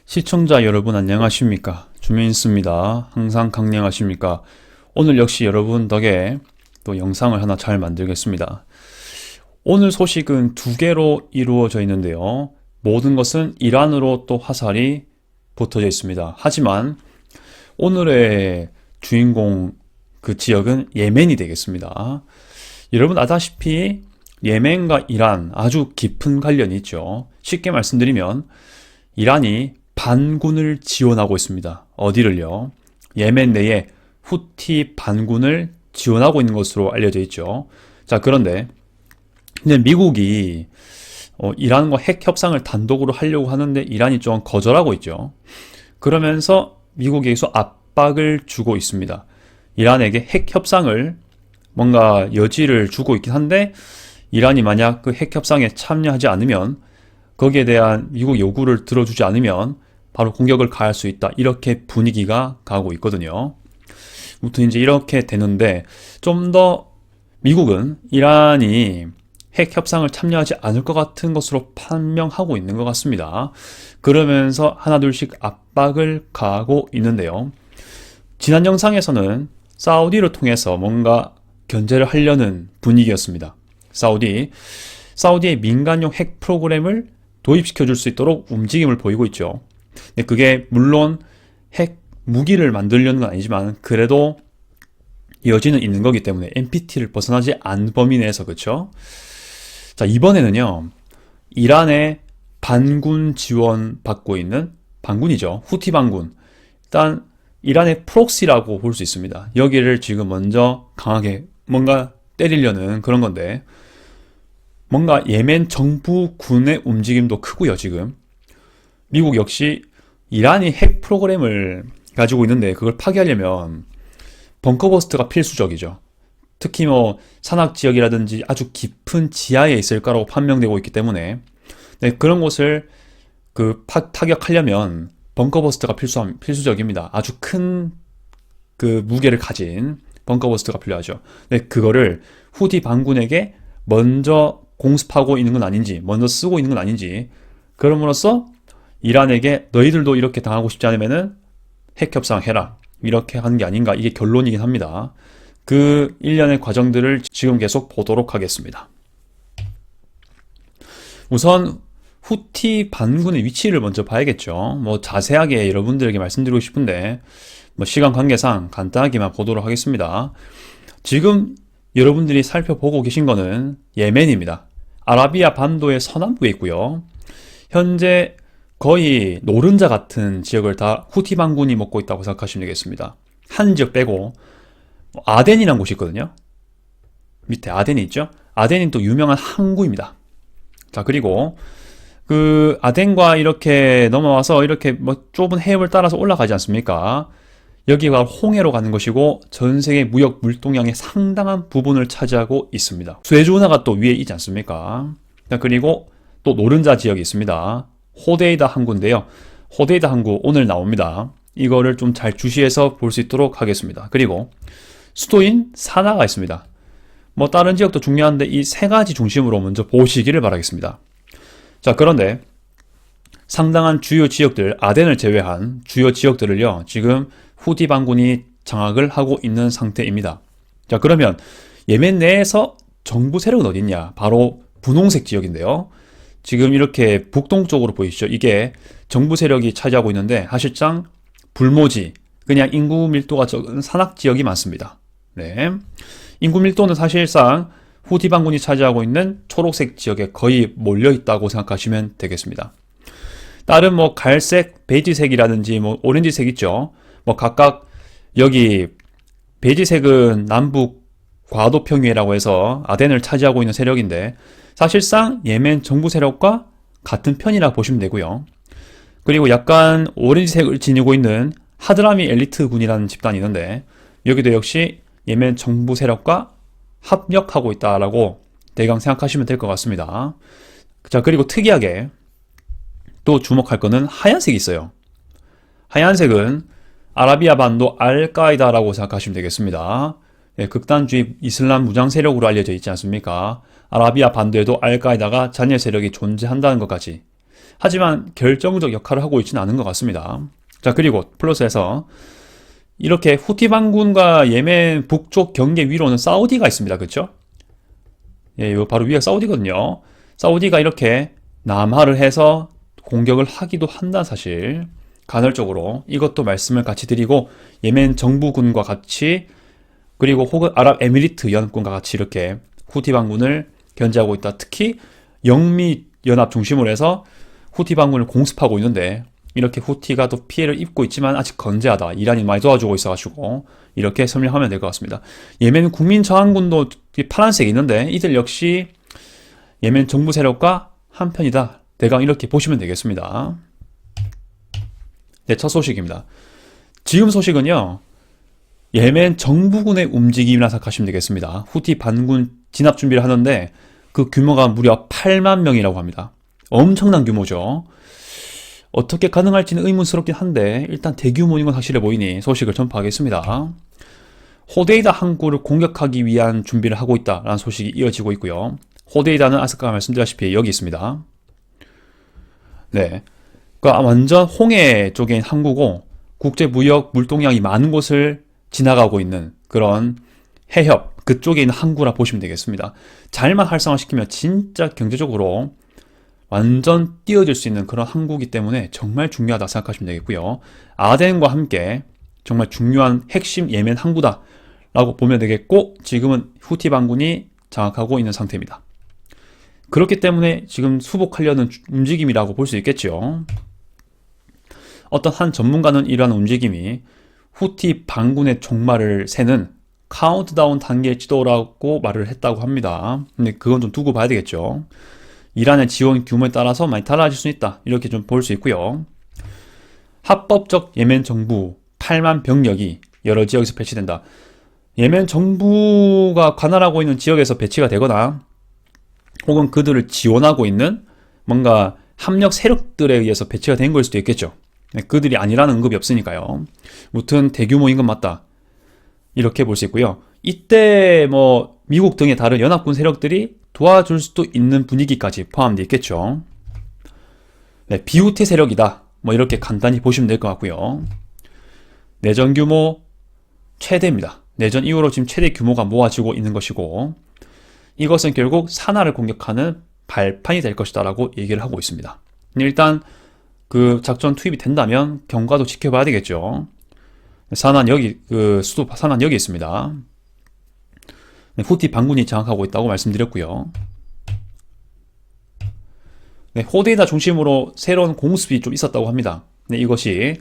시청자 여러분 안녕하십니까? 주민수입니다. 항상 강령하십니까? 오늘 역시 여러분 덕에 또 영상을 하나 잘 만들겠습니다. 오늘 소식은 두 개로 이루어져 있는데요. 모든 것은 이란으로 또 화살이 붙어져 있습니다. 하지만 오늘의 주인공 그 지역은 예멘이 되겠습니다. 여러분 아다시피 예멘과 이란 아주 깊은 관련이 있죠. 쉽게 말씀드리면 이란이 반군을 지원하고 있습니다. 어디를요? 예멘 내에 후티 반군을 지원하고 있는 것으로 알려져 있죠. 자, 그런데 미국이 이란과 핵 협상을 단독으로 하려고 하는데 이란이 좀 거절하고 있죠. 그러면서 미국에서 압박을 주고 있습니다. 이란에게 핵 협상을 뭔가 여지를 주고 있긴 한데 이란이 만약 그 핵 협상에 참여하지 않으면 거기에 대한 미국 요구를 들어주지 않으면 바로 공격을 가할 수 있다. 이렇게 분위기가 가고 있거든요. 아무튼 이제 이렇게 되는데 좀 더 미국은 이란이 핵 협상을 참여하지 않을 것 같은 것으로 판명하고 있는 것 같습니다. 그러면서 하나둘씩 압박을 가하고 있는데요. 지난 영상에서는 사우디를 통해서 뭔가 견제를 하려는 분위기였습니다. 사우디의 민간용 핵 프로그램을 도입시켜 줄 수 있도록 움직임을 보이고 있죠. 근데 그게 물론 핵 무기를 만들려는 건 아니지만 그래도 여지는 있는 거기 때문에 NPT를 벗어나지 않은 범위 내에서 그렇죠. 자, 이번에는요. 이란의 반군 지원 받고 있는 반군이죠. 후티 반군. 일단 이란의 프록시라고 볼 수 있습니다. 여기를 지금 먼저 강하게 뭔가 때리려는 그런 건데 뭔가 예멘 정부군의 움직임도 크고요, 지금. 미국 역시 이란이 핵 프로그램을 가지고 있는데 그걸 파괴하려면 벙커버스트가 필수적이죠. 특히 산악 지역이라든지 아주 깊은 지하에 있을 거라고 판명되고 있기 때문에 그런 곳을 타격하려면 벙커버스트가 필수적입니다. 아주 큰 그 무게를 가진 벙커버스트가 필요하죠. 그거를 후디 반군에게 먼저 공습하고 있는 건 아닌지, 먼저 쓰고 있는 건 아닌지, 그럼으로써 이란에게 너희들도 이렇게 당하고 싶지 않으면은 핵 협상해라. 이렇게 하는 게 아닌가. 이게 결론이긴 합니다. 그 일련의 과정들을 지금 계속 보도록 하겠습니다. 우선 후티 반군의 위치를 먼저 봐야겠죠. 자세하게 여러분들에게 말씀드리고 싶은데 시간 관계상 간단하게만 보도록 하겠습니다. 지금 여러분들이 살펴보고 계신 거는 예멘입니다. 아라비아 반도의 서남부에 있고요. 현재 거의 노른자 같은 지역을 다 후티 반군이 먹고 있다고 생각하시면 되겠습니다. 한 지역 빼고 아덴이라는 곳이 있거든요. 밑에 아덴이 있죠. 아덴이 또 유명한 항구입니다. 자, 그리고 그 아덴과 이렇게 넘어와서 이렇게 좁은 해협을 따라서 올라가지 않습니까? 여기가 홍해로 가는 것이고 전 세계 무역 물동량의 상당한 부분을 차지하고 있습니다. 수에즈 운하가 또 위에 있지 않습니까? 그리고 또 노른자 지역이 있습니다. 호데이다 항구인데요. 호데이다 항구 오늘 나옵니다. 이거를 좀 잘 주시해서 볼 수 있도록 하겠습니다. 그리고 수도인 사나가 있습니다. 다른 지역도 중요한데 이 세 가지 중심으로 먼저 보시기를 바라겠습니다. 자, 그런데 상당한 주요 지역들, 아덴을 제외한 주요 지역들을요, 지금 후티 반군이 장악을 하고 있는 상태입니다. 자, 그러면 예멘 내에서 정부 세력은 어디 있냐? 바로 분홍색 지역인데요. 지금 이렇게 북동쪽으로 보이시죠? 이게 정부 세력이 차지하고 있는데 사실상 불모지, 그냥 인구 밀도가 적은 산악 지역이 많습니다. 네. 인구 밀도는 사실상 후티 반군이 차지하고 있는 초록색 지역에 거의 몰려 있다고 생각하시면 되겠습니다. 다른 갈색, 베이지색이라든지 오렌지색 있죠. 각각 여기 베이지색은 남북 과도 평위라고 해서 아덴을 차지하고 있는 세력인데 사실상 예멘 정부 세력과 같은 편이라 보시면 되고요. 그리고 약간 오렌지색을 지니고 있는 하드라미 엘리트 군이라는 집단이 있는데 여기도 역시 예멘 정부 세력과 합력하고 있다라고 대강 생각하시면 될 것 같습니다. 자, 그리고 특이하게 또 주목할 거는 하얀색이 있어요. 하얀색은 아라비아 반도 알카이다라고 생각하시면 되겠습니다. 극단주의 이슬람 무장 세력으로 알려져 있지 않습니까? 아라비아 반도에도 알카이다가 잔여 세력이 존재한다는 것까지 하지만 결정적 역할을 하고 있지는 않은 것 같습니다. 자, 그리고 플러스해서 이렇게 후티 반군과 예멘 북쪽 경계 위로는 사우디가 있습니다. 그렇죠? 예, 요 바로 위가 사우디거든요. 사우디가 이렇게 남하를 해서 공격을 하기도 한다는 사실, 간헐적으로 이것도 말씀을 같이 드리고, 예멘 정부군과 같이, 그리고 혹은 아랍에미리트 연합군과 같이 이렇게 후티 반군을 견제하고 있다. 특히 영미 연합 중심으로 해서 후티 반군을 공습하고 있는데, 이렇게 후티가 또 피해를 입고 있지만 아직 건재하다. 이란이 많이 도와주고 있어가지고 이렇게 설명하면 될 것 같습니다. 예멘 국민저항군도 파란색이 있는데 이들 역시 예멘 정부 세력과 한편이다. 대강 이렇게 보시면 되겠습니다. 네, 첫 소식입니다. 지금 소식은요, 예멘 정부군의 움직임이라 생각하시면 되겠습니다. 후티 반군 진압 준비를 하는데 그 규모가 무려 8만 명이라고 합니다. 엄청난 규모죠. 어떻게 가능할지는 의문스럽긴 한데 일단 대규모인 건 확실해 보이니 소식을 전파하겠습니다. 호데이다 항구를 공격하기 위한 준비를 하고 있다라는 소식이 이어지고 있고요. 호데이다는 아까 말씀드렸다시피 여기 있습니다. 네, 그러니까 완전 홍해 쪽인 항구고 국제무역 물동량이 많은 곳을 지나가고 있는 그런 해협 그쪽에 있는 항구라 보시면 되겠습니다. 잘만 활성화시키면 진짜 경제적으로 완전 뛰어들 수 있는 그런 항구이기 때문에 정말 중요하다 생각하시면 되겠고요. 아덴과 함께 정말 중요한 핵심 예멘 항구다 라고 보면 되겠고, 지금은 후티 반군이 장악하고 있는 상태입니다. 그렇기 때문에 지금 수복하려는 움직임이라고 볼 수 있겠죠. 어떤 한 전문가는 이러한 움직임이 후티 반군의 종말을 세는 카운트다운 단계의 지도라고 말을 했다고 합니다. 근데 그건 좀 두고 봐야 되겠죠. 이란의 지원 규모에 따라서 많이 달라질 수 있다. 이렇게 좀 볼 수 있고요. 합법적 예멘 정부 8만 병력이 여러 지역에서 배치된다. 예멘 정부가 관할하고 있는 지역에서 배치가 되거나 혹은 그들을 지원하고 있는 뭔가 합력 세력들에 의해서 배치가 된 걸 수도 있겠죠. 그들이 아니라는 언급이 없으니까요. 무튼 대규모인 건 맞다. 이렇게 볼 수 있고요. 이때 뭐 미국 등의 다른 연합군 세력들이 도와줄 수도 있는 분위기까지 포함되어 있겠죠. 네, 비후티 세력이다. 뭐 이렇게 간단히 보시면 될 것 같고요. 내전 규모 최대입니다. 내전 이후로 지금 최대 규모가 모아지고 있는 것이고, 이것은 결국 산하를 공격하는 발판이 될 것이다 라고 얘기를 하고 있습니다. 일단 그 작전 투입이 된다면 경과도 지켜봐야 되겠죠. 산한 여기, 수도 산한 여기 있습니다. 네, 후티 반군이 장악하고 있다고 말씀드렸고요. 네, 호데이다 중심으로 새로운 공습이 좀 있었다고 합니다. 네, 이것이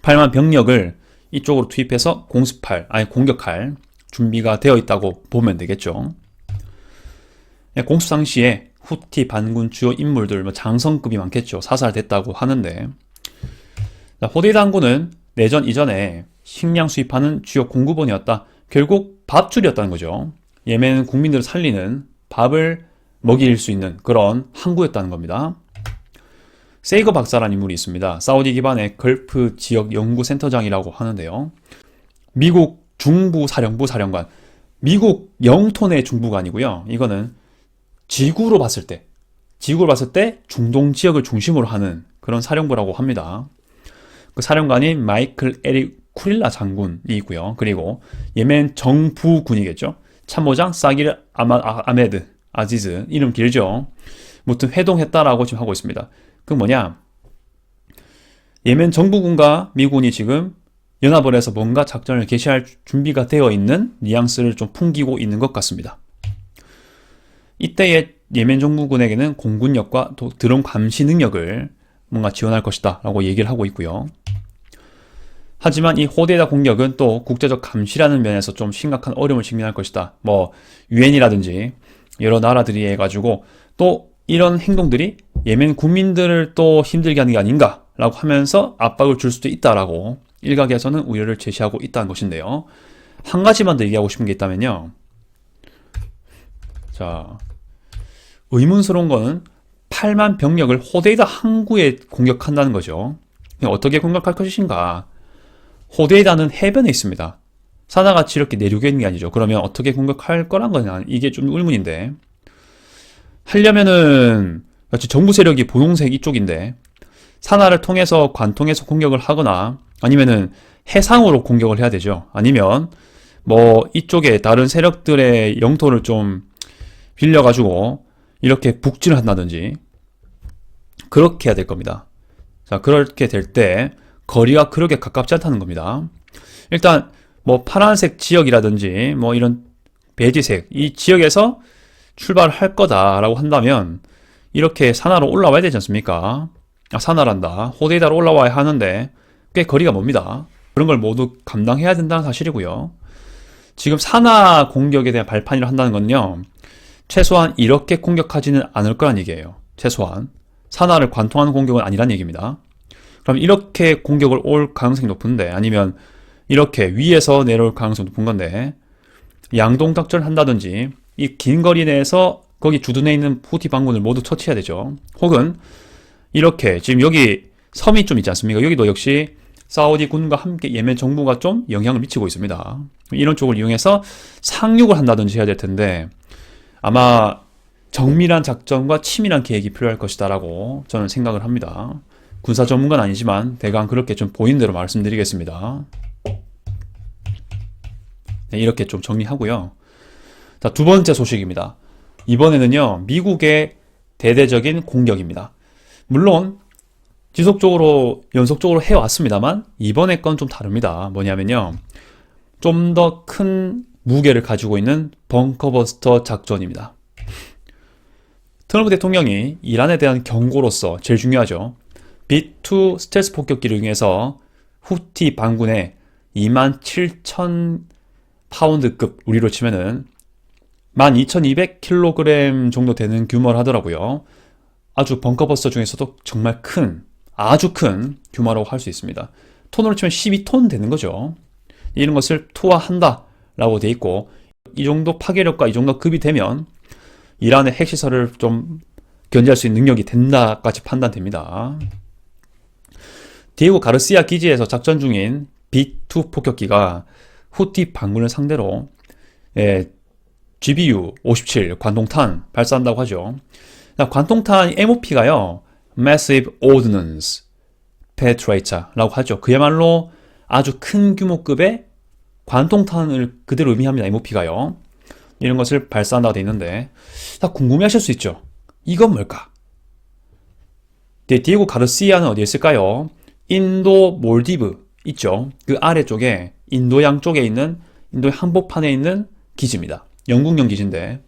8만 병력을 이쪽으로 투입해서 공격할 준비가 되어 있다고 보면 되겠죠. 네, 공습 당시에 후티 반군 주요 인물들, 장성급이 많겠죠. 사살됐다고 하는데, 호데이다 항구는 내전 이전에 식량 수입하는 주요 공급원이었다. 결국 밥줄이었다는 거죠. 예멘 국민들을 살리는 밥을 먹일 수 있는 그런 항구였다는 겁니다. 세이거 박사라는 인물이 있습니다. 사우디 기반의 걸프 지역 연구센터장이라고 하는데요. 미국 중부 사령부 사령관, 미국 영토 내 중부가 아니고요. 이거는 지구로 봤을 때 중동 지역을 중심으로 하는 그런 사령부라고 합니다. 그 사령관인 마이클 에릭 쿠릴라 장군이 있고요. 그리고 예멘 정부군이겠죠. 참모장 사기르 아메드 아지즈, 이름 길죠. 무튼 회동했다라고 지금 하고 있습니다. 그 뭐냐, 예멘 정부군과 미군이 지금 연합을 해서 뭔가 작전을 개시할 준비가 되어 있는 뉘앙스를 좀 풍기고 있는 것 같습니다. 이때의 예멘 정부군에게는 공군력과 또 드론 감시 능력을 뭔가 지원할 것이다 라고 얘기를 하고 있고요. 하지만 이 호데이다 공격은 또 국제적 감시라는 면에서 좀 심각한 어려움을 직면할 것이다. 뭐 유엔이라든지 여러 나라들이 해가지고 또 이런 행동들이 예멘 국민들을 또 힘들게 하는 게 아닌가 라고 하면서 압박을 줄 수도 있다라고 일각에서는 우려를 제시하고 있다는 것인데요. 한 가지만 더 얘기하고 싶은 게 있다면요. 자, 의문스러운 거는 8만 병력을 호데이다 항구에 공격한다는 거죠. 어떻게 공격할 것인가? 호데이다는 해변에 있습니다. 사나같이 이렇게 내륙에 있는 게 아니죠. 그러면 어떻게 공격할 거란 거냐? 이게 좀 의문인데, 하려면은 마치 정부 세력이 분홍색 이쪽인데 산하를 통해서 관통해서 공격을 하거나 아니면은 해상으로 공격을 해야 되죠. 아니면 뭐 이쪽에 다른 세력들의 영토를 좀 빌려가지고 이렇게 북진을 한다든지 그렇게 해야 될 겁니다. 자, 그렇게 될 때 거리가 그렇게 가깝지 않다는 겁니다. 일단 뭐 파란색 지역이라든지 뭐 이런 베이지색 이 지역에서 출발을 할 거다라고 한다면 이렇게 산하로 올라와야 되지 않습니까? 산하란다. 호데이다로 올라와야 하는데 꽤 거리가 멉니다. 그런 걸 모두 감당해야 된다는 사실이고요. 지금 산하 공격에 대한 발판이라 한다는 건요. 최소한 이렇게 공격하지는 않을 거란 얘기예요. 최소한. 산하를 관통하는 공격은 아니란 얘기입니다. 그럼 이렇게 공격을 올 가능성이 높은데 아니면 이렇게 위에서 내려올 가능성이 높은 건데 양동작전을 한다든지 이 긴 거리 내에서 거기 주둔해 있는 후티 반군을 모두 처치해야 되죠. 혹은 이렇게 지금 여기 섬이 좀 있지 않습니까? 여기도 역시 사우디 군과 함께 예멘 정부가 좀 영향을 미치고 있습니다. 이런 쪽을 이용해서 상륙을 한다든지 해야 될 텐데 아마 정밀한 작전과 치밀한 계획이 필요할 것이다라고 저는 생각을 합니다. 군사 전문가는 아니지만 대강 그렇게 좀 보이는 대로 말씀드리겠습니다. 네, 이렇게 좀 정리하고요. 자, 두 번째 소식입니다. 이번에는요, 미국의 대대적인 공격입니다. 물론 지속적으로 연속적으로 해왔습니다만 이번에 건 좀 다릅니다. 뭐냐면요, 좀 더 큰 무게를 가지고 있는 벙커버스터 작전입니다. 트럼프 대통령이 이란에 대한 경고로서 제일 중요하죠. B2 스텔스 폭격기를 이용해서 후티 반군에 27,000 파운드급 우리로 치면은 12,200kg 정도 되는 규모를 하더라고요. 아주 벙커버스터 중에서도 정말 큰, 아주 큰 규모라고 할 수 있습니다. 톤으로 치면 12톤 되는 거죠. 이런 것을 투하한다 라고 돼 있고 이 정도 파괴력과 이 정도 급이 되면 이란의 핵시설을 좀 견제할 수 있는 능력이 된다까지 판단됩니다. 디에고 가르시아 기지에서 작전 중인 B2 폭격기가 후티 반군을 상대로 GBU-57 관통탄 발사한다고 하죠. 관통탄 MOP가요, Massive Ordnance Penetrator라고 하죠. 그야말로 아주 큰 규모급의 관통탄을 그대로 의미합니다. MOP가요. 이런 것을 발사한다고 되어 있는데 다 궁금해하실 수 있죠. 이건 뭘까? 디에고 가르시아는 어디에 있을까요? 인도 몰디브 있죠. 그 아래쪽에 인도양 쪽에 있는 인도의 한복판에 있는 기지입니다. 영국령 기지인데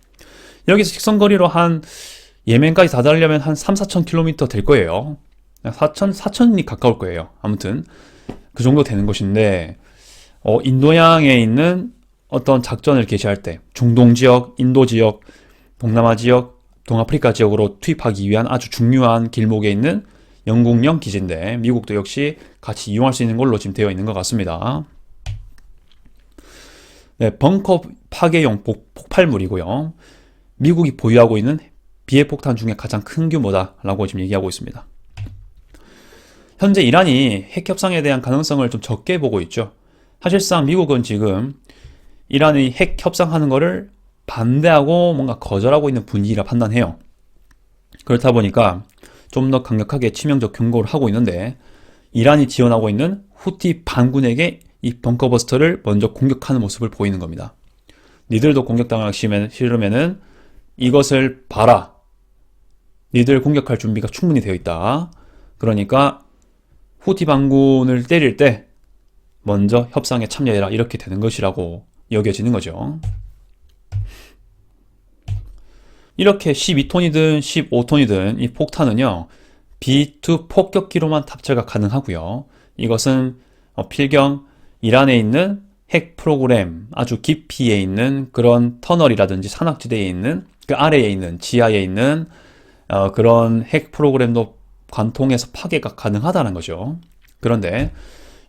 여기서 직선거리로 한 예멘까지 다다르려면 한 3-4천 km 될 거예요. 4천이 가까울 거예요. 아무튼 그 정도 되는 곳인데 인도양에 있는 어떤 작전을 개시할 때 중동 지역, 인도 지역, 동남아 지역, 동아프리카 지역으로 투입하기 위한 아주 중요한 길목에 있는 영국령 기지인데 미국도 역시 같이 이용할 수 있는 걸로 지금 되어 있는 것 같습니다. 네, 벙커 파괴용 폭발물이고요. 미국이 보유하고 있는 비핵폭탄 중에 가장 큰 규모다라고 지금 얘기하고 있습니다. 현재 이란이 핵협상에 대한 가능성을 좀 적게 보고 있죠. 사실상 미국은 지금 이란이 핵협상하는 거를 반대하고 뭔가 거절하고 있는 분위기라 판단해요. 그렇다 보니까 좀 더 강력하게 치명적 경고를 하고 있는데 이란이 지원하고 있는 후티 반군에게 이 벙커버스터를 먼저 공격하는 모습을 보이는 겁니다. 니들도 공격당하기 싫으면은 이것을 봐라. 니들 공격할 준비가 충분히 되어 있다. 그러니까 후티 반군을 때릴 때 먼저 협상에 참여해라. 이렇게 되는 것이라고 여겨지는 거죠. 이렇게 12톤이든 15톤이든 이 폭탄은요, B2 폭격기로만 탑재가 가능하고요. 이것은 필경 이란에 있는 핵 프로그램, 아주 깊이에 있는 그런 터널이라든지 산악지대에 있는 그 아래에 있는 지하에 있는 그런 핵 프로그램도 관통해서 파괴가 가능하다는 거죠. 그런데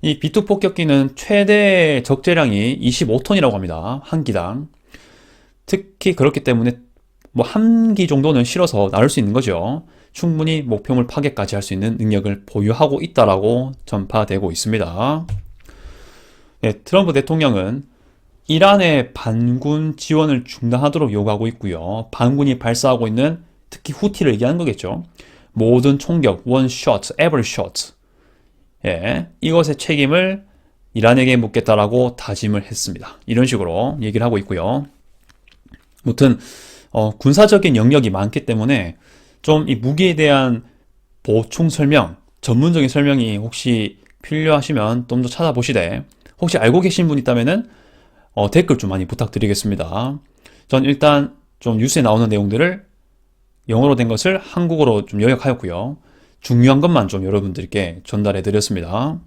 이 B2 폭격기는 최대 적재량이 25톤이라고 합니다. 한 기당. 특히 그렇기 때문에 뭐 한 기 정도는 실어서 나올 수 있는 거죠. 충분히 목표물 파괴까지 할 수 있는 능력을 보유하고 있다라고 전파되고 있습니다. 네, 트럼프 대통령은 이란의 반군 지원을 중단하도록 요구하고 있고요. 반군이 발사하고 있는 특히 후티를 얘기하는 거겠죠. 모든 총격, one shot, every shot. 예, 이것의 책임을 이란에게 묻겠다라고 다짐을 했습니다. 이런 식으로 얘기를 하고 있고요. 아무튼 군사적인 영역이 많기 때문에 좀 이 무기에 대한 보충 설명, 전문적인 설명이 혹시 필요하시면 좀 더 찾아보시되 혹시 알고 계신 분 있다면은 댓글 좀 많이 부탁드리겠습니다. 전 일단 좀 뉴스에 나오는 내용들을 영어로 된 것을 한국어로 좀 요약하였고요. 중요한 것만 좀 여러분들께 전달해 드렸습니다.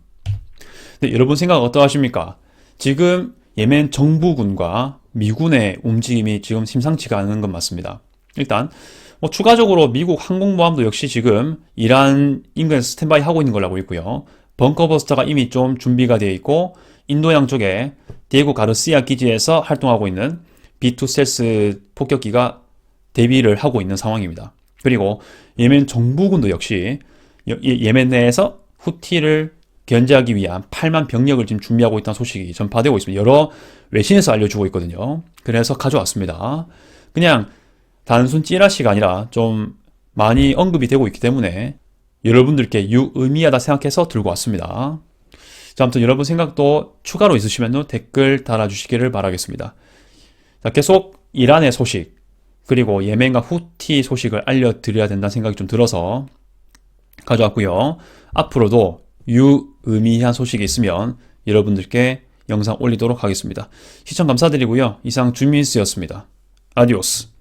네, 여러분 생각 어떠하십니까? 지금 예멘 정부군과 미군의 움직임이 지금 심상치가 않은 건 맞습니다. 일단 추가적으로 미국 항공모함도 역시 지금 이란 인근에서 스탠바이 하고 있는 걸로 알고 있고요. 벙커버스터가 이미 좀 준비가 되어 있고 인도양 쪽에 디에고 가르시아 기지에서 활동하고 있는 B2 스텔스 폭격기가 대비를 하고 있는 상황입니다. 그리고 예멘 정부군도 역시 예멘 내에서 후티를 견제하기 위한 8만 병력을 지금 준비하고 있다는 소식이 전파되고 있습니다. 여러 외신에서 알려주고 있거든요. 그래서 가져왔습니다. 그냥 단순 찌라시가 아니라 좀 많이 언급이 되고 있기 때문에 여러분들께 유의미하다 생각해서 들고 왔습니다. 자, 아무튼 여러분 생각도 추가로 있으시면 댓글 달아주시기를 바라겠습니다. 자, 계속 이란의 소식 그리고 예멘과 후티 소식을 알려드려야 된다는 생각이 좀 들어서 가져왔고요. 앞으로도 유의미한 소식이 있으면 여러분들께 영상 올리도록 하겠습니다. 시청 감사드리고요. 이상 주민스였습니다. 아디오스.